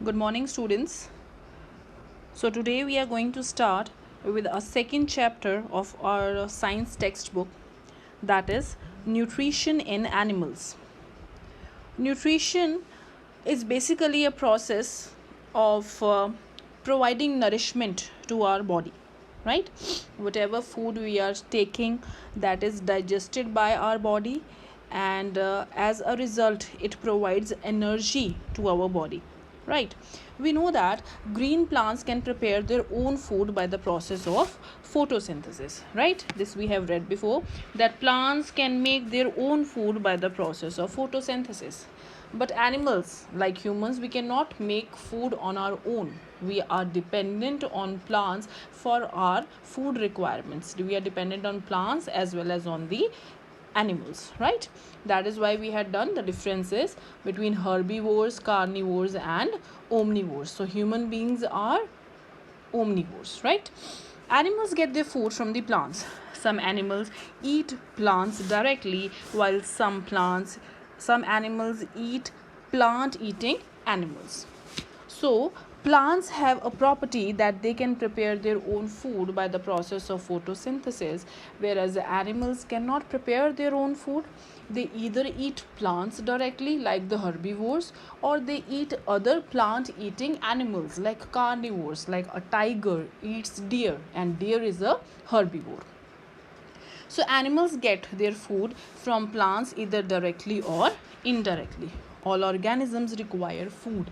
Good morning, students. So, today we are going to start with a second chapter of our science textbook, that is nutrition in animals. Nutrition is basically a process of providing nourishment to our body, right? Whatever food we are taking, that is digested by our body, and as a result it provides energy to our body, right? We know that green plants can prepare their own food by the process of photosynthesis, right? This we have read before, that plants can make their own food by the process of photosynthesis. But animals, like humans, we cannot make food on our own. We are dependent on plants for our food requirements. We are dependent on plants as well as on the animals, right? That is why we had done the differences between herbivores, carnivores, and omnivores. So human beings are omnivores, right? Animals get their food from the plants. Some animals eat plants directly, while some animals eat plant eating animals. So, plants have a property that they can prepare their own food by the process of photosynthesis, whereas animals cannot prepare their own food. They either eat plants directly, like the herbivores, or they eat other plant eating animals, like carnivores, like a tiger eats deer, and deer is a herbivore. So, animals get their food from plants either directly or indirectly. All organisms require food.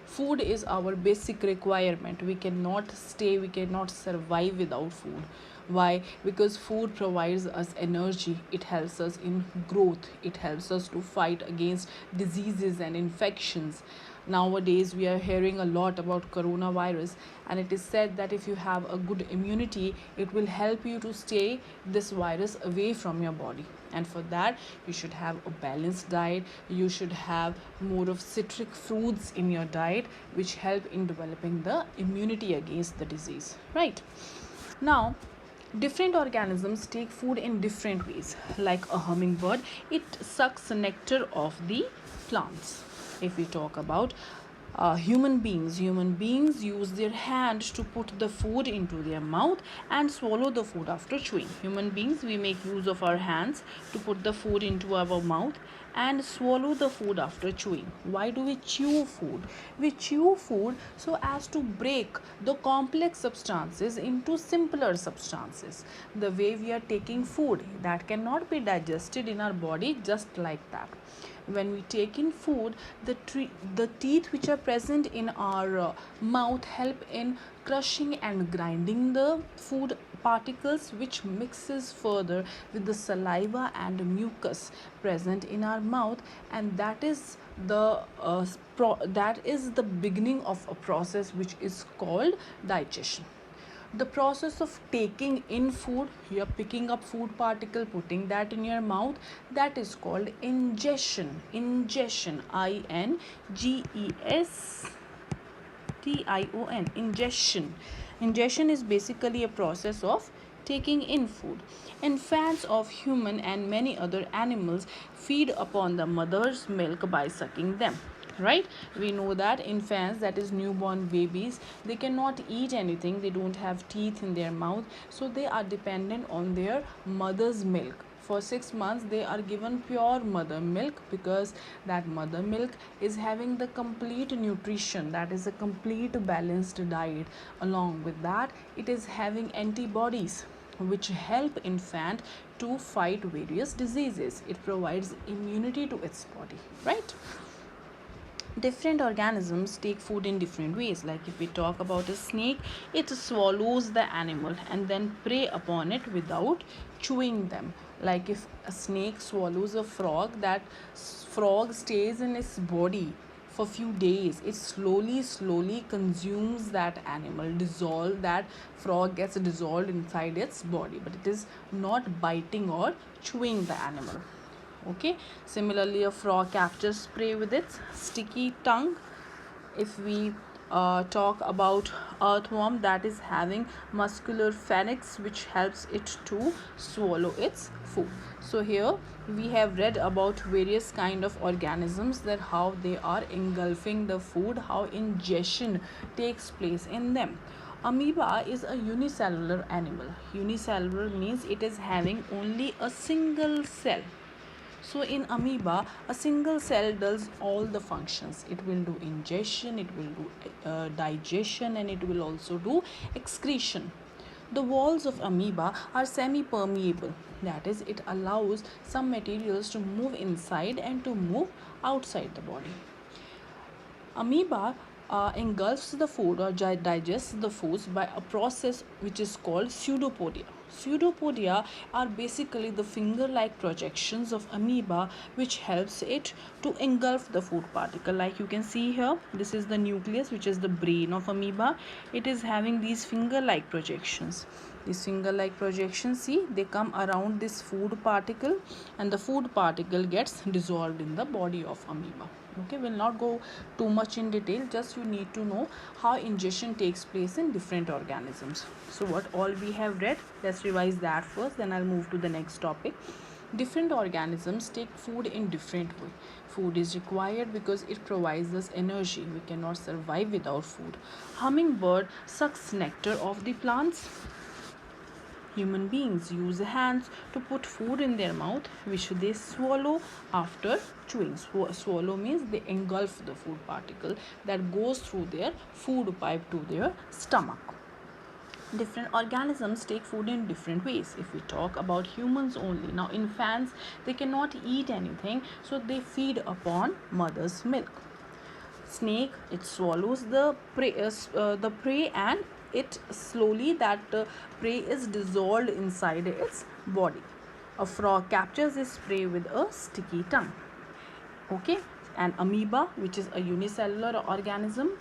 Food is our basic requirement. We cannot stay, we cannot survive without food. Why? Because food provides us energy, it helps us in growth, it helps us to fight against diseases and infections. Nowadays we are hearing a lot about coronavirus, and it is said that if you have a good immunity, it will help you to stay this virus away from your body. And for that you should have a balanced diet, you should have more of citric fruits in your diet, which help in developing the immunity against the disease, right? Now, different organisms take food in different ways. Like a hummingbird, it sucks nectar of the plants. If we talk about human beings use their hand to put the food into their mouth and swallow the food after chewing. Human beings, we make use of our hands to put the food into our mouth and swallow the food after chewing. Why do we chew food? We chew food so as to break the complex substances into simpler substances. The way we are taking food, that cannot be digested in our body just like that. When we take in food, the teeth which are present in our mouth help in crushing and grinding the food particles, which mixes further with the saliva and mucus present in our mouth, and that is the beginning of a process which is called digestion. The process of taking in food, you're picking up food particle, putting that in your mouth, that is called ingestion. Ingestion is basically a process of taking in food. Infants of human and many other animals feed upon the mother's milk by sucking them, right? We know that infants, that is newborn babies, they cannot eat anything, they don't have teeth in their mouth, so they are dependent on their mother's milk. For 6 months they are given pure mother milk, because that mother milk is having the complete nutrition, that is a complete balanced diet. Along with that, it is having antibodies which help infant to fight various diseases. It provides immunity to its body, right? Different organisms take food in different ways. Like if we talk about a snake, it swallows the animal and then prey upon it without chewing them. Like if a snake swallows a frog, that frog stays in its body for few days. It slowly consumes that animal, dissolve that frog, gets dissolved inside its body, but it is not biting or chewing the animal. Okay, similarly a frog captures prey with its sticky tongue. If we talk about earthworm that is having muscular pharynx which helps it to swallow its food. So here we have read about various kind of organisms, that how they are engulfing the food, how ingestion takes place in them. Amoeba is a unicellular animal. Unicellular means it is having only a single cell. So in amoeba, a single cell does all the functions. It will do ingestion, it will do digestion, and it will also do excretion. The walls of amoeba are semi-permeable. That is, it allows some materials to move inside and to move outside the body. Amoeba engulfs the food or digests the foods by a process which is called pseudopodia. Pseudopodia are basically the finger-like projections of amoeba which helps it to engulf the food particle. Like you can see here, this is the nucleus, which is the brain of amoeba. It is having these finger-like projections. These finger-like projections, see, they come around this food particle, and the food particle gets dissolved in the body of amoeba. Okay, we'll not go too much in detail, just you need to know how ingestion takes place in different organisms. So what all we have read, let's revise that first, then I'll move to the next topic. Different organisms take food in different way. Food is required because it provides us energy. We cannot survive without food. Hummingbird sucks nectar of the plants. Human beings use hands to put food in their mouth, which they swallow after chewing. Swallow means they engulf the food particle that goes through their food pipe to their stomach. Different organisms take food in different ways. If we talk about humans only, now infants, they cannot eat anything, so they feed upon mother's milk. Snake, it swallows the prey, and it slowly, that prey is dissolved inside its body. A frog captures its prey with a sticky tongue. Okay, and amoeba, which is a unicellular organism,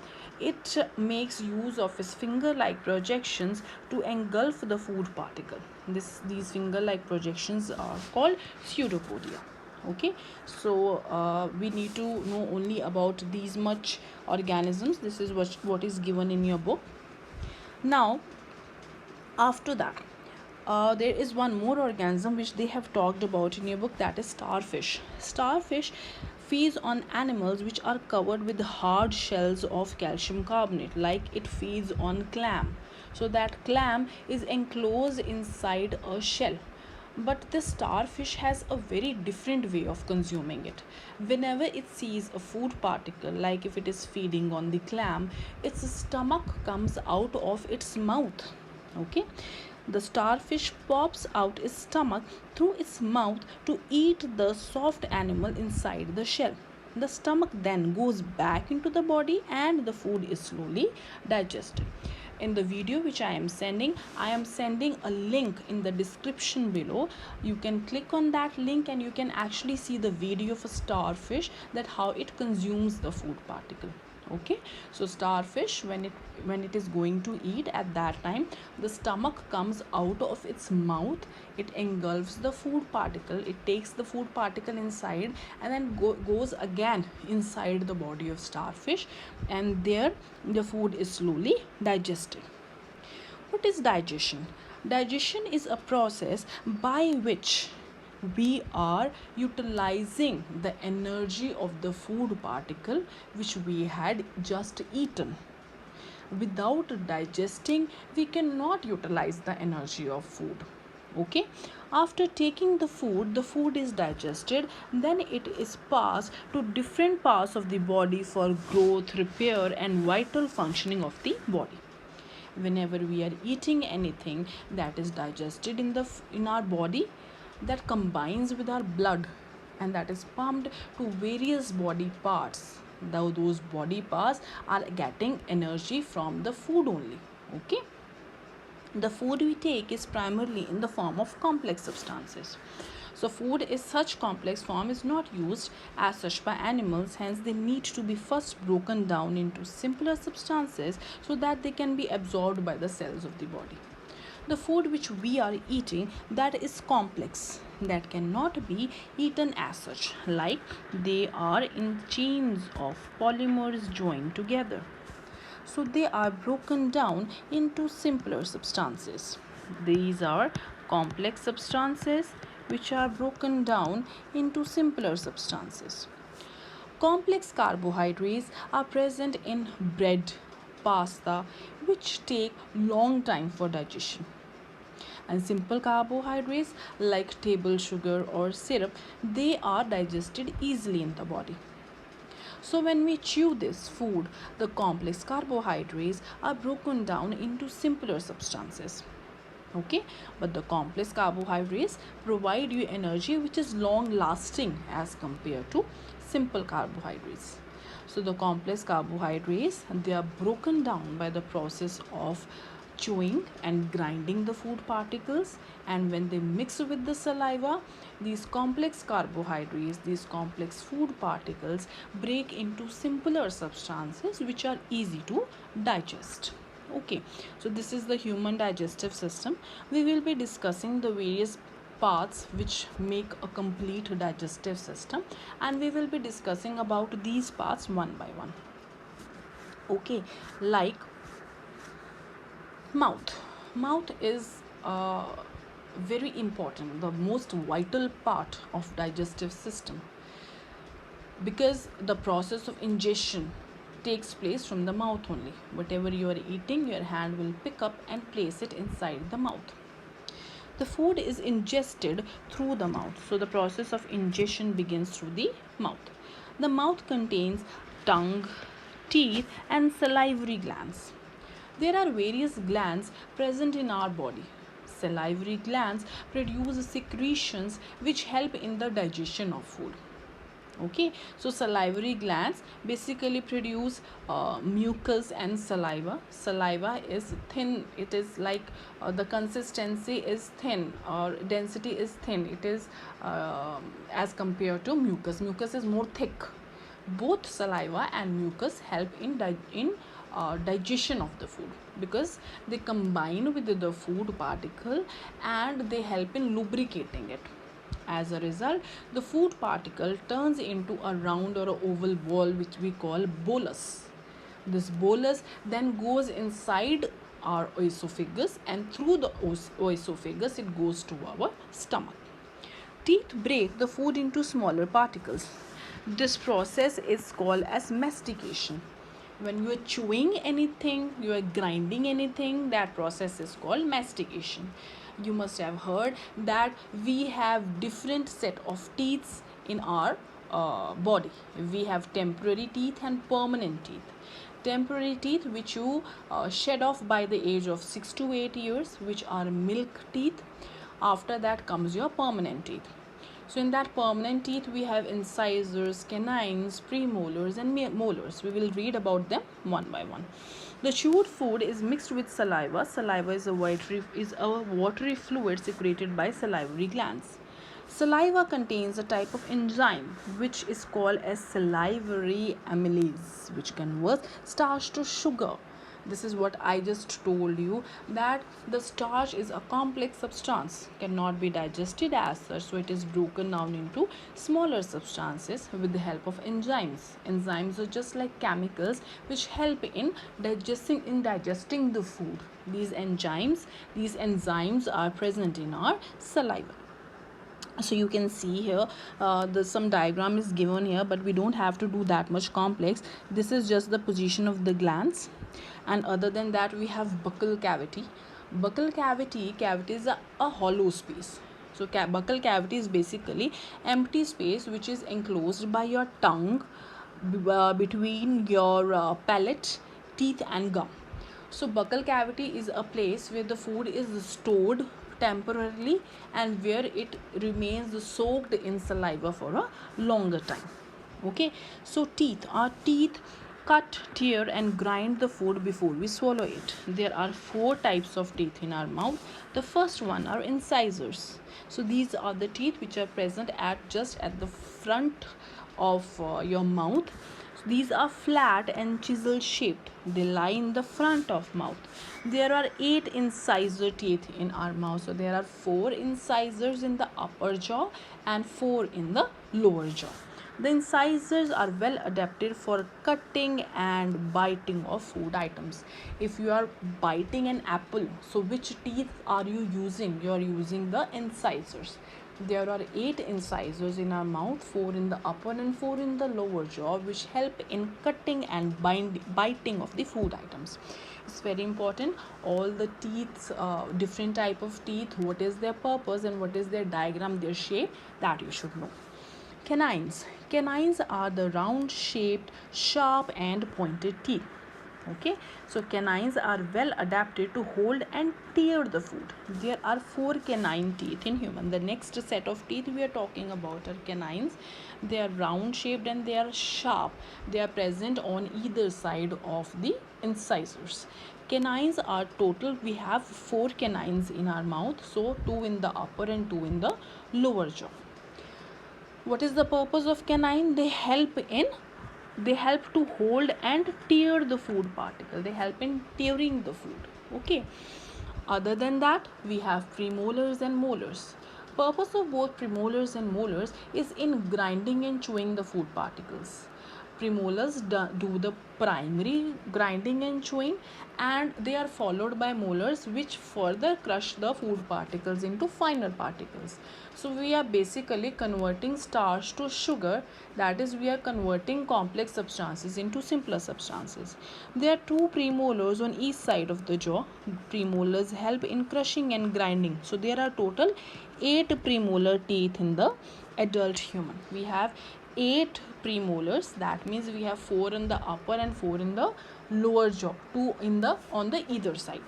it makes use of its finger-like projections to engulf the food particle. These finger-like projections are called pseudopodia. Okay, so we need to know only about these much organisms. This is what is given in your book. Now after that, there is one more organism which they have talked about in your book, that is starfish. Starfish feeds on animals which are covered with hard shells of calcium carbonate, like it feeds on clam. So that clam is enclosed inside a shell. But the starfish has a very different way of consuming it. Whenever it sees a food particle, like if it is feeding on the clam, its stomach comes out of its mouth. Okay, the starfish pops out its stomach through its mouth to eat the soft animal inside the shell. The stomach then goes back into the body and the food is slowly digested. In the video which I am sending a link in the description below. You can click on that link and you can actually see the video of a starfish, that how it consumes the food particle. Okay, so starfish, when it is going to eat, at that time the stomach comes out of its mouth, it engulfs the food particle, it takes the food particle inside, and then goes again inside the body of starfish, and there the food is slowly digested. What is digestion? Digestion is a process by which we are utilizing the energy of the food particle which we had just eaten. Without digesting, we cannot utilize the energy of food. Okay, after taking the food is digested, then it is passed to different parts of the body for growth, repair, and vital functioning of the body. Whenever we are eating anything that is digested in our body, that combines with our blood and that is pumped to various body parts. Though those body parts are getting energy from the food only. Okay, the food we take is primarily in the form of complex substances. So food is such complex form is not used as such by animals, hence they need to be first broken down into simpler substances so that they can be absorbed by the cells of the body. The food which we are eating, that is complex, that cannot be eaten as such, like they are in chains of polymers joined together. So they are broken down into simpler substances. These are complex substances which are broken down into simpler substances. Complex carbohydrates are present in bread, pasta, which take long time for digestion. And simple carbohydrates like table sugar or syrup, they are digested easily in the body. So when we chew this food, the complex carbohydrates are broken down into simpler substances. Okay, but the complex carbohydrates provide you energy which is long lasting as compared to simple carbohydrates. So the complex carbohydrates, they are broken down by the process of chewing and grinding the food particles, and when they mix with the saliva, these complex carbohydrates, these complex food particles break into simpler substances which are easy to digest. Okay, so this is the human digestive system. We will be discussing the various parts which make a complete digestive system, and we will be discussing about these parts one by one. Okay, like mouth is very important, the most vital part of digestive system, because the process of ingestion takes place from the mouth only. Whatever you are eating, your hand will pick up and place it inside the mouth. The food is ingested through the mouth, so the process of ingestion begins through the mouth. The mouth contains tongue, teeth, and salivary glands. There are various glands present in our body. Salivary glands produce secretions which help in the digestion of food. Okay, so salivary glands basically produce mucus and saliva is thin, it is like the consistency is thin or density is thin, it is as compared to mucus is more thick. Both saliva and mucus help in digestion of the food, because they combine with the food particle and they help in lubricating it. As a result, the food particle turns into a round or an oval ball which we call bolus. This bolus then goes inside our esophagus, and through the esophagus it goes to our stomach. Teeth break the food into smaller particles. This process is called as mastication. When you are chewing anything, you are grinding anything, that process is called mastication. You must have heard that we have different set of teeth in our body. We have temporary teeth and permanent teeth. Temporary teeth which you shed off by the age of 6 to 8 years, which are milk teeth. After that comes your permanent teeth. So in that permanent teeth, we have incisors, canines, premolars, and molars. We will read about them one by one. The chewed food is mixed with saliva. Saliva is a watery fluid secreted by salivary glands. Saliva contains a type of enzyme which is called as salivary amylase, which converts starch to sugar. This is what I just told you, that the starch is a complex substance, cannot be digested as such, so it is broken down into smaller substances with the help of enzymes. Enzymes are just like chemicals which help in digesting the food. These enzymes are present in our saliva. So you can see here some diagram is given here, but we don't have to do that much complex. This is just the position of the glands, and other than that we have buccal cavity. Cavity is a hollow space. So buccal cavity is basically empty space which is enclosed by your tongue between your palate, teeth, and gum. So buccal cavity is a place where the food is stored temporarily and where it remains soaked in saliva for a longer time. Okay, so our teeth cut, tear, and grind the food before we swallow it. There are 4 types of teeth in our mouth. The first one are incisors. So these are the teeth which are present just at the front of your mouth. These are flat and chisel shaped. They lie in the front of mouth. There are 8 incisor teeth in our mouth. So there are 4 incisors in the upper jaw and 4 in the lower jaw. The incisors are well adapted for cutting and biting of food items. If you are biting an apple, so which teeth are you using? You are using the incisors. There are 8 incisors in our mouth, 4 in the upper and 4 in the lower jaw, which help in cutting and biting of the food items. It's very important. All the teeth, different type of teeth, what is their purpose and what is their diagram, their shape, that you should know. Canines. Canines are the round shaped, sharp and pointed teeth. Okay, so canines are well adapted to hold and tear the food. There are 4 canine teeth in human. The next set of teeth we are talking about are canines. They are round shaped and they are sharp. They are present on either side of the incisors. Canines are total, we have 4 canines in our mouth, so 2 in the upper and 2 in the lower jaw. What is the purpose of canine? They help to hold and tear the food particle. They help in tearing the food. Okay, other than that, we have premolars and molars. Purpose of both premolars and molars is in grinding and chewing the food particles. Premolars do the primary grinding and chewing, and they are followed by molars, which further crush the food particles into finer particles. So we are basically converting starch to sugar, that is, we are converting complex substances into simpler substances. There are 2 premolars on each side of the jaw. Premolars help in crushing and grinding. So there are total 8 premolar teeth in the adult human. We have 8 premolars, that means we have 4 in the upper and 4 in the lower jaw, 2 in the on the either side.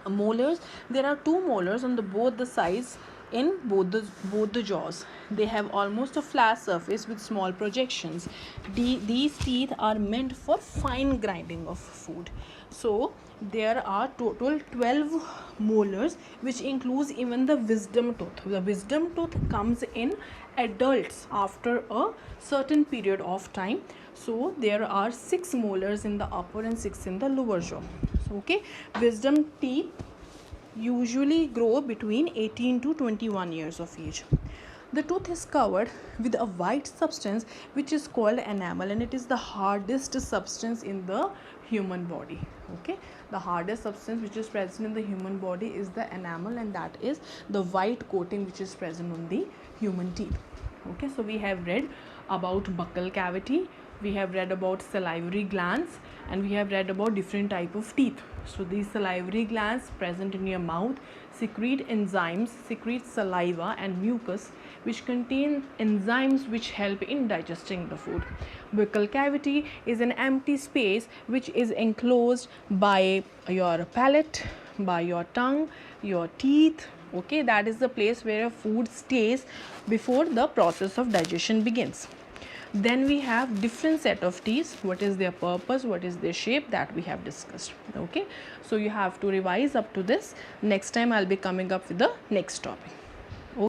Molars, there are 2 molars on the both the sides in both the jaws. They have almost a flat surface with small projections. These teeth are meant for fine grinding of food. So there are total 12 molars, which includes even the wisdom tooth. The wisdom tooth comes in adults after a certain period of time. So there are 6 molars in the upper and 6 in the lower jaw. So, okay, wisdom teeth usually grow between 18 to 21 years of age. The tooth is covered with a white substance which is called enamel, and it is the hardest substance in the human body. Okay, the hardest substance which is present in the human body is the enamel, and that is the white coating which is present on the human teeth. Okay, so we have read about buccal cavity, we have read about salivary glands, and we have read about different type of teeth. So these salivary glands present in your mouth secrete enzymes, secrete saliva and mucus, which contain enzymes which help in digesting the food. Buccal cavity is an empty space which is enclosed by your palate, by your tongue, your teeth. Okay, that is the place where food stays before the process of digestion begins. Then we have different set of teeth. What is their purpose, what is their shape, that we have discussed. Okay, so you have to revise up to this. Next time I'll be coming up with the next topic.